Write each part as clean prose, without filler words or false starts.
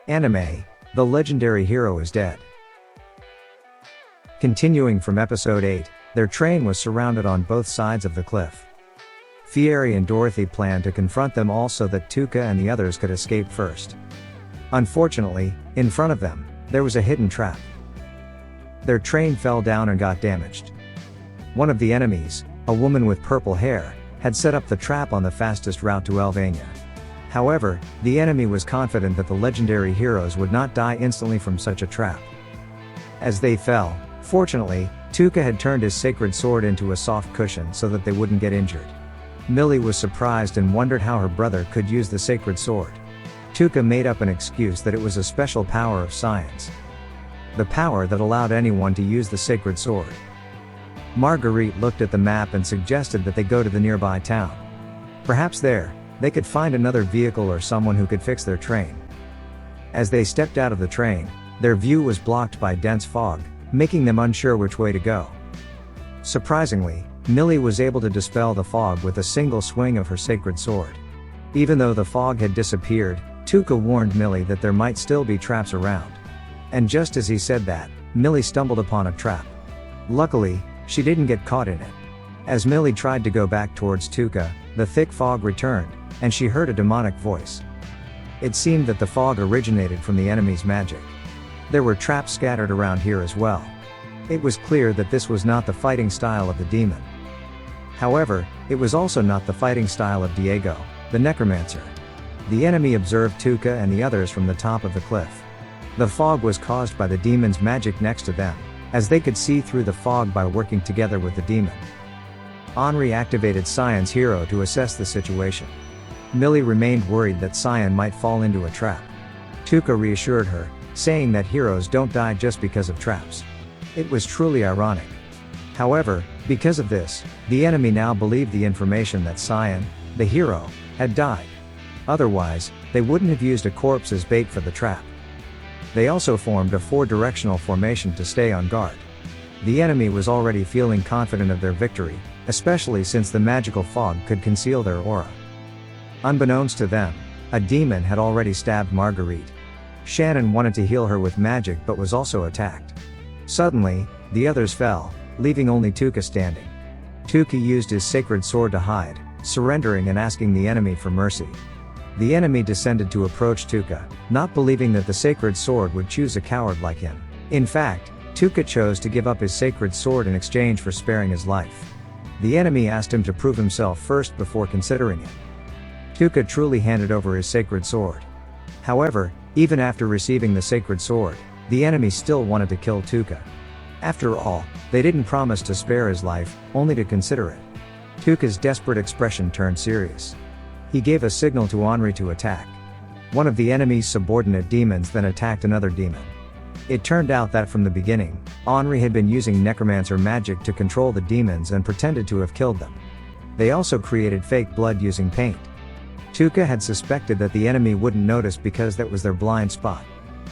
Anime, the legendary hero is dead. Continuing from episode 8, their train was surrounded on both sides of the cliff. Fieri and Dorothy planned to confront them all so that Tuca and the others could escape first. Unfortunately, in front of them, there was a hidden trap. Their train fell down and got damaged. One of the enemies, a woman with purple hair, had set up the trap on the fastest route to Elvania. However, the enemy was confident that the legendary heroes would not die instantly from such a trap. As they fell, fortunately, Tuca had turned his sacred sword into a soft cushion so that they wouldn't get injured. Millie was surprised and wondered how her brother could use the sacred sword. Tuca made up an excuse that it was a special power of science. The power that allowed anyone to use the sacred sword. Marguerite looked at the map and suggested that they go to the nearby town. Perhaps there, they could find another vehicle or someone who could fix their train. As they stepped out of the train, their view was blocked by dense fog, making them unsure which way to go. Surprisingly, Millie was able to dispel the fog with a single swing of her sacred sword. Even though the fog had disappeared, Tuca warned Millie that there might still be traps around. And just as he said that, Millie stumbled upon a trap. Luckily, she didn't get caught in it. As Millie tried to go back towards Tuca, the thick fog returned, and she heard a demonic voice. It seemed that the fog originated from the enemy's magic. There were traps scattered around here as well. It was clear that this was not the fighting style of the demon. However, it was also not the fighting style of Diego, the necromancer. The enemy observed Tuca and the others from the top of the cliff. The fog was caused by the demon's magic next to them, as they could see through the fog by working together with the demon. Henri activated Cyan's hero to assess the situation. Millie remained worried that Cyan might fall into a trap. Tuca reassured her, saying that heroes don't die just because of traps. It was truly ironic. However, because of this, the enemy now believed the information that Cyan, the hero, had died. Otherwise, they wouldn't have used a corpse as bait for the trap. They also formed a 4-directional formation to stay on guard. The enemy was already feeling confident of their victory, especially since the magical fog could conceal their aura. Unbeknownst to them, a demon had already stabbed Marguerite. Shannon wanted to heal her with magic but was also attacked. Suddenly, the others fell, leaving only Tuca standing. Tuca used his sacred sword to hide, surrendering and asking the enemy for mercy. The enemy descended to approach Tuca, not believing that the sacred sword would choose a coward like him. In fact, Tuca chose to give up his sacred sword in exchange for sparing his life. The enemy asked him to prove himself first before considering it. Tuca truly handed over his sacred sword. However, even after receiving the sacred sword, the enemy still wanted to kill Tuca. After all, they didn't promise to spare his life, only to consider it. Tuca's desperate expression turned serious. He gave a signal to Henri to attack. One of the enemy's subordinate demons then attacked another demon. It turned out that from the beginning, Henri had been using necromancer magic to control the demons and pretended to have killed them. They also created fake blood using paint. Tuca had suspected that the enemy wouldn't notice because that was their blind spot.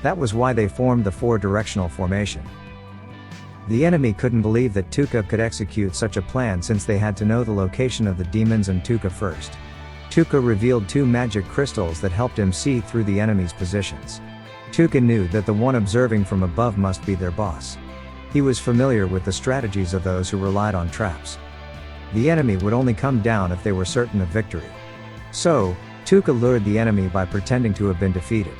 That was why they formed the 4-directional formation. The enemy couldn't believe that Tuca could execute such a plan since they had to know the location of the demons and Tuca first. Tuca revealed 2 magic crystals that helped him see through the enemy's positions. Tuca knew that the one observing from above must be their boss. He was familiar with the strategies of those who relied on traps. The enemy would only come down if they were certain of victory. So, Tuca lured the enemy by pretending to have been defeated.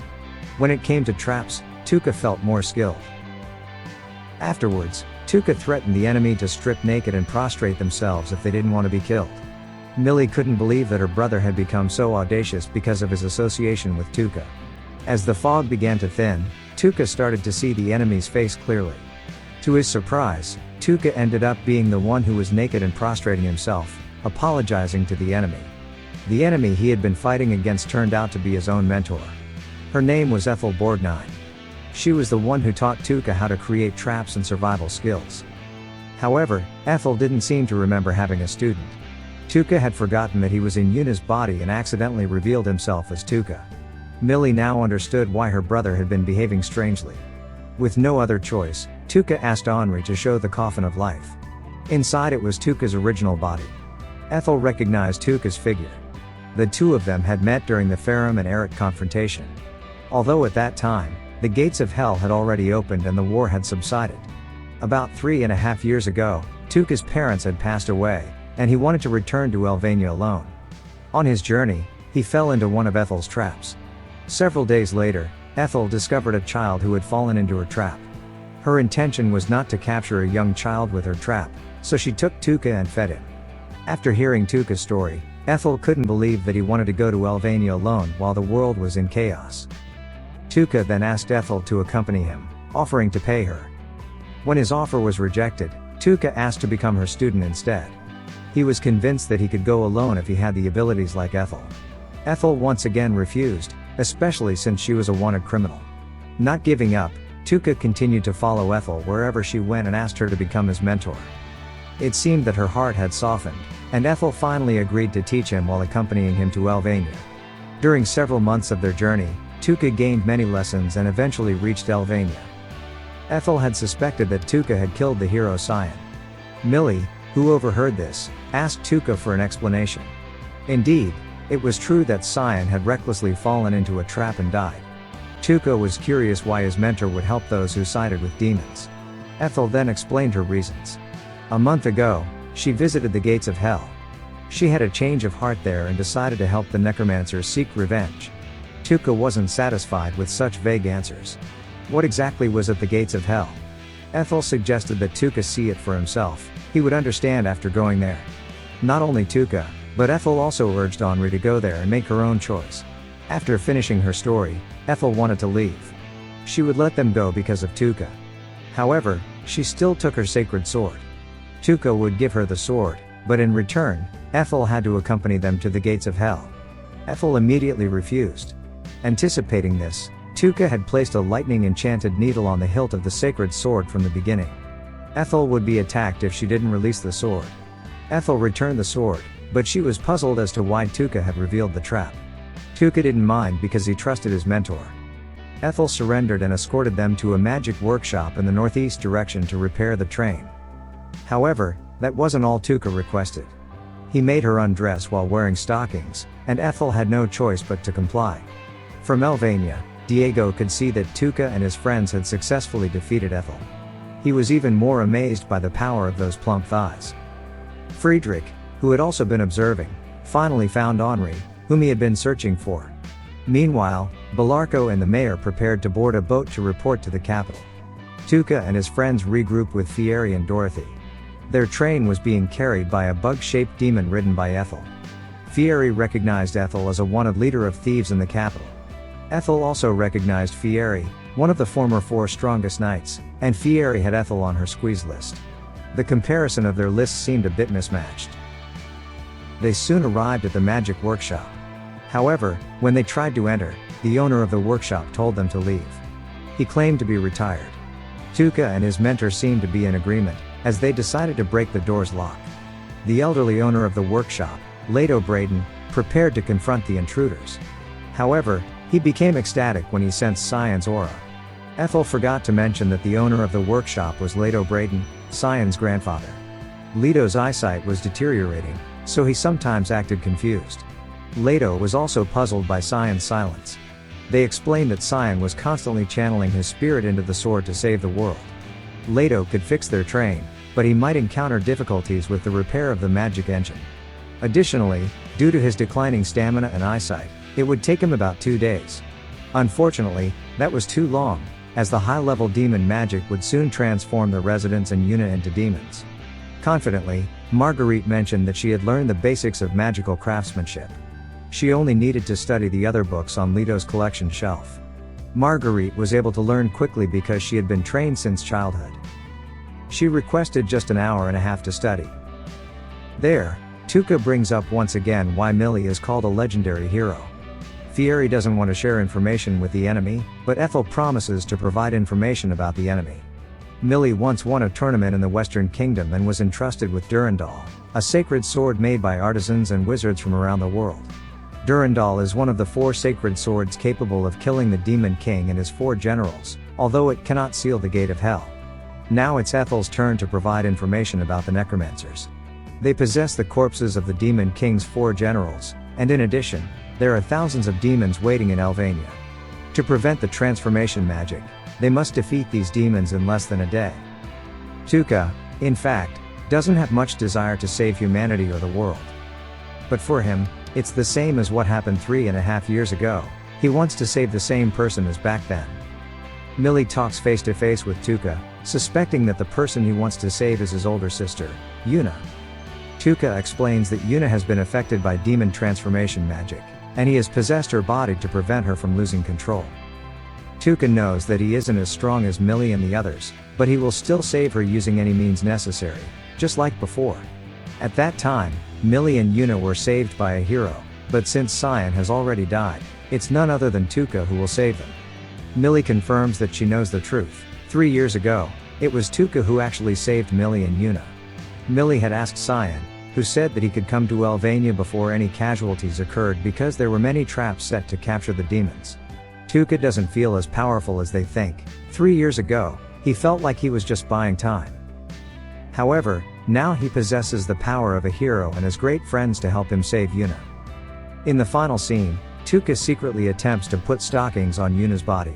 When it came to traps, Tuca felt more skilled. Afterwards, Tuca threatened the enemy to strip naked and prostrate themselves if they didn't want to be killed. Millie couldn't believe that her brother had become so audacious because of his association with Tuca. As the fog began to thin, Tuca started to see the enemy's face clearly. To his surprise, Tuca ended up being the one who was naked and prostrating himself, apologizing to the enemy. The enemy he had been fighting against turned out to be his own mentor. Her name was Ethel Borgnine. She was the one who taught Tuca how to create traps and survival skills. However, Ethel didn't seem to remember having a student. Tuca had forgotten that he was in Yuna's body and accidentally revealed himself as Tuca. Millie now understood why her brother had been behaving strangely. With no other choice, Tuca asked Henri to show the coffin of life. Inside it was Tuca's original body. Ethel recognized Tuca's figure. The two of them had met during the Ferrum and Eric confrontation. Although at that time, the gates of hell had already opened and the war had subsided. About 3.5 years ago, Tuca's parents had passed away, and he wanted to return to Elvania alone. On his journey, he fell into one of Ethel's traps. Several days later, Ethel discovered a child who had fallen into her trap. Her intention was not to capture a young child with her trap, so she took Tuca and fed him. After hearing Tuca's story, Ethel couldn't believe that he wanted to go to Elvania alone while the world was in chaos. Tuca then asked Ethel to accompany him, offering to pay her. When his offer was rejected, Tuca asked to become her student instead. He was convinced that he could go alone if he had the abilities like Ethel. Ethel once again refused, especially since she was a wanted criminal. Not giving up, Tuca continued to follow Ethel wherever she went and asked her to become his mentor. It seemed that her heart had softened, and Ethel finally agreed to teach him while accompanying him to Elvania. During several months of their journey, Tuca gained many lessons and eventually reached Elvania. Ethel had suspected that Tuca had killed the hero Sion. Millie, who overheard this, asked Tuca for an explanation. Indeed, it was true that Sion had recklessly fallen into a trap and died. Tuca was curious why his mentor would help those who sided with demons. Ethel then explained her reasons. A month ago, she visited the gates of hell. She had a change of heart there and decided to help the necromancers seek revenge. Tuca wasn't satisfied with such vague answers. What exactly was at the gates of hell? Ethel suggested that Tuca see it for himself. He would understand after going there. Not only Tuca, but Ethel also urged Henri to go there and make her own choice. After finishing her story, Ethel wanted to leave. She would let them go because of Tuca. However, she still took her sacred sword. Tuca would give her the sword, but in return, Ethel had to accompany them to the gates of hell. Ethel immediately refused. Anticipating this, Tuca had placed a lightning-enchanted needle on the hilt of the sacred sword from the beginning. Ethel would be attacked if she didn't release the sword. Ethel returned the sword, but she was puzzled as to why Tuca had revealed the trap. Tuca didn't mind because he trusted his mentor. Ethel surrendered and escorted them to a magic workshop in the northeast direction to repair the train. However, that wasn't all Tuca requested. He made her undress while wearing stockings, and Ethel had no choice but to comply. From Elvania, Diego could see that Tuca and his friends had successfully defeated Ethel. He was even more amazed by the power of those plump thighs. Friedrich, who had also been observing, finally found Henri, whom he had been searching for. Meanwhile, Belarco and the mayor prepared to board a boat to report to the capital. Tuca and his friends regrouped with Fieri and Dorothy. Their train was being carried by a bug-shaped demon ridden by Ethel. Fieri recognized Ethel as a wanted leader of thieves in the capital. Ethel also recognized Fieri, one of the former 4 strongest knights, and Fieri had Ethel on her squeeze list. The comparison of their lists seemed a bit mismatched. They soon arrived at the magic workshop. However, when they tried to enter, the owner of the workshop told them to leave. He claimed to be retired. Tuca and his mentor seemed to be in agreement, as they decided to break the door's lock. The elderly owner of the workshop, Lado Braden, prepared to confront the intruders. However, he became ecstatic when he sensed Sion's aura. Ethel forgot to mention that the owner of the workshop was Lado Braden, Sion's grandfather. Ledo's eyesight was deteriorating, so he sometimes acted confused. Lado was also puzzled by Sion's silence. They explained that Sion was constantly channeling his spirit into the sword to save the world. Lado could fix their train, but he might encounter difficulties with the repair of the magic engine. Additionally, due to his declining stamina and eyesight, it would take him about 2 days. Unfortunately, that was too long, as the high-level demon magic would soon transform the residents and Una into demons. Confidently, Marguerite mentioned that she had learned the basics of magical craftsmanship. She only needed to study the other books on Ledo's collection shelf. Marguerite was able to learn quickly because she had been trained since childhood. She requested just an hour and a half to study. There, Tuca brings up once again why Millie is called a legendary hero. Fieri doesn't want to share information with the enemy, but Ethel promises to provide information about the enemy. Millie once won a tournament in the Western Kingdom and was entrusted with Durandal, a sacred sword made by artisans and wizards from around the world. Durandal is one of the 4 sacred swords capable of killing the Demon King and his 4 generals, although it cannot seal the gate of hell. Now it's Ethel's turn to provide information about the necromancers. They possess the corpses of the Demon King's 4 generals, and in addition, there are thousands of demons waiting in Elvania. To prevent the transformation magic, they must defeat these demons in less than a day. Tuka, in fact, doesn't have much desire to save humanity or the world. But for him, it's the same as what happened 3.5 years ago. He wants to save the same person as back then. Millie talks face to face with Tuka, suspecting that the person he wants to save is his older sister, Yuna. Tuka explains that Yuna has been affected by demon transformation magic, and he has possessed her body to prevent her from losing control. Tuka knows that he isn't as strong as Millie and the others, but he will still save her using any means necessary, just like before. At that time, Millie and Yuna were saved by a hero, but since Cyan has already died, it's none other than Tuka who will save them. Millie confirms that she knows the truth. 3 years ago, it was Tuka who actually saved Millie and Yuna. Millie had asked Cyan, who said that he could come to Elvania before any casualties occurred because there were many traps set to capture the demons. Tuka doesn't feel as powerful as they think. 3 years ago, he felt like he was just buying time. However, now he possesses the power of a hero and has great friends to help him save Yuna. In the final scene, Tuka secretly attempts to put stockings on Yuna's body.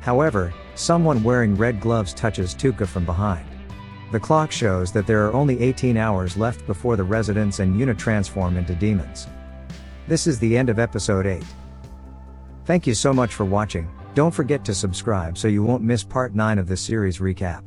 However, someone wearing red gloves touches Tuka from behind. The clock shows that there are only 18 hours left before the residents and Yuna transform into demons. This is the end of episode 8. Thank you so much for watching. Don't forget to subscribe so you won't miss part 9 of this series recap.